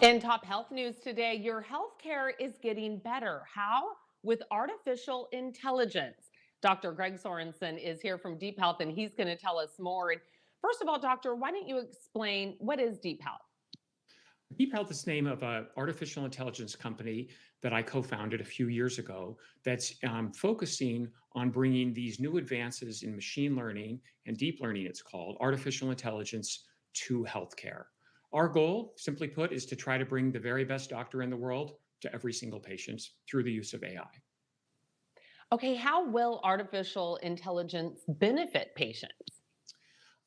In top health news today, your healthcare is getting better. How? With artificial intelligence. Dr. Greg Sorensen is here from DeepHealth, and he's going to tell us more. And first of all, doctor, why don't you explain what is DeepHealth? DeepHealth is the name of an artificial intelligence company that I co-founded a few years ago that's focusing on bringing these new advances in machine learning and deep learning, it's called, artificial intelligence to healthcare. Our goal, simply put, is to try to bring the very best doctor in the world to every single patient through the use of AI. Okay, how will artificial intelligence benefit patients?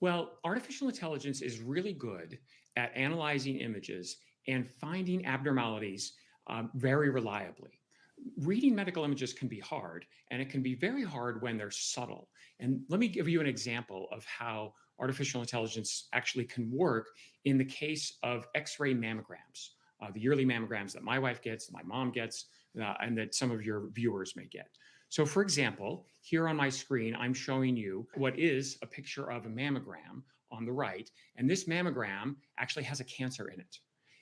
Well, artificial intelligence is really good at analyzing images and finding abnormalities very reliably. Reading medical images can be hard, and it can be very hard when they're subtle. And let me give you an example of how artificial intelligence actually can work in the case of X-ray mammograms, the yearly mammograms that my wife gets, my mom gets, and that some of your viewers may get. So, for example, here on my screen, I'm showing you what is a picture of a mammogram on the right. And this mammogram actually has a cancer in it.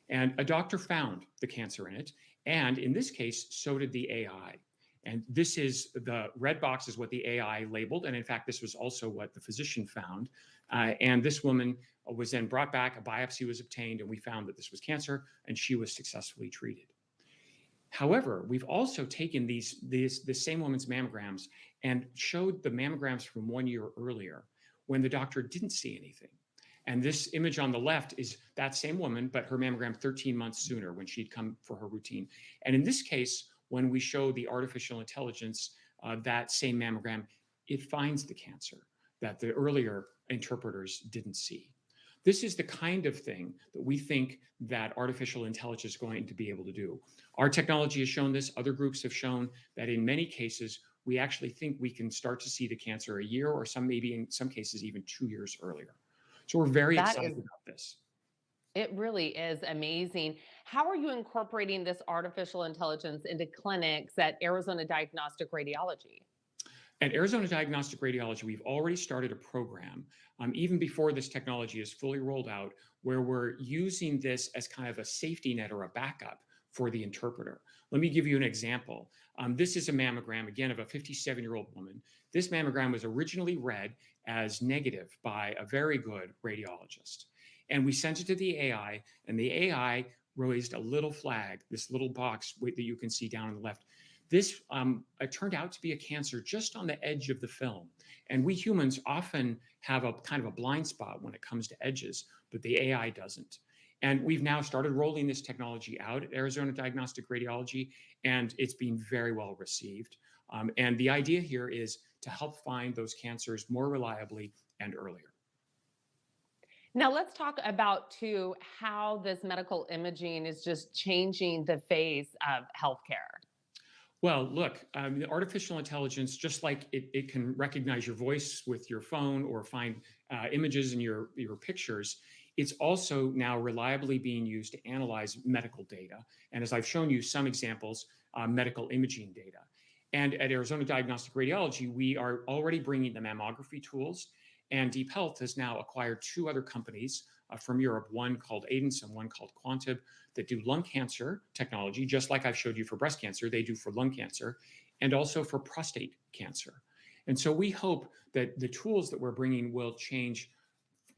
And a doctor found the cancer in it. And in this case, so did the AI. And this is the red box is what the AI labeled. And in fact, this was also what the physician found. And this woman was then brought back, a biopsy was obtained, and we found that this was cancer, and she was successfully treated. However, we've also taken this same woman's mammograms and showed the mammograms from 1 year earlier when the doctor didn't see anything. And this image on the left is that same woman, but her mammogram 13 months sooner when she'd come for her routine. And in this case, when we show the artificial intelligence, that same mammogram, it finds the cancer that the earlier interpreters didn't see. This is the kind of thing that we think that artificial intelligence is going to be able to do. Our technology has shown this. Other groups have shown that in many cases, we actually think we can start to see the cancer a year or maybe in some cases, even 2 years earlier. So we're very That excited is, about this. it really is amazing. How are you incorporating this artificial intelligence into clinics at Arizona Diagnostic Radiology? At Arizona Diagnostic Radiology, we've already started a program, even before this technology is fully rolled out, where we're using this as kind of a safety net or a backup for the interpreter. Let me give you an example. This is a mammogram, again, of a 57-year-old woman. This mammogram was originally read as negative by a very good radiologist. And we sent it to the AI, and the AI raised a little flag, this little box that you can see down on the left. This it turned out to be a cancer just on the edge of the film. And we humans often have a kind of a blind spot when it comes to edges, but the AI doesn't. And we've now started rolling this technology out at Arizona Diagnostic Radiology, and it's been very well received. And the idea here is to help find those cancers more reliably and earlier. Now let's talk about too how this medical imaging is just changing the face of healthcare. Well, look, the artificial intelligence, just like it can recognize your voice with your phone or find images in your pictures, it's also now reliably being used to analyze medical data. And as I've shown you some examples, medical imaging data. And at Arizona Diagnostic Radiology, we are already bringing the mammography tools. And DeepHealth has now acquired two other companies from Europe, one called Aidence and one called Quantib, that do lung cancer technology, just like I've showed you for breast cancer, they do for lung cancer, and also for prostate cancer. And so we hope that the tools that we're bringing will change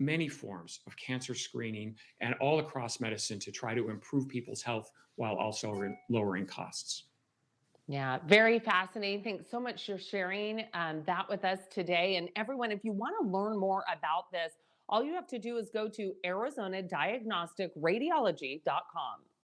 many forms of cancer screening and all across medicine to try to improve people's health while also lowering costs. Yeah, very fascinating. Thanks so much for sharing that with us today. And everyone, if you want to learn more about this, all you have to do is go to ArizonaDiagnosticRadiology.com.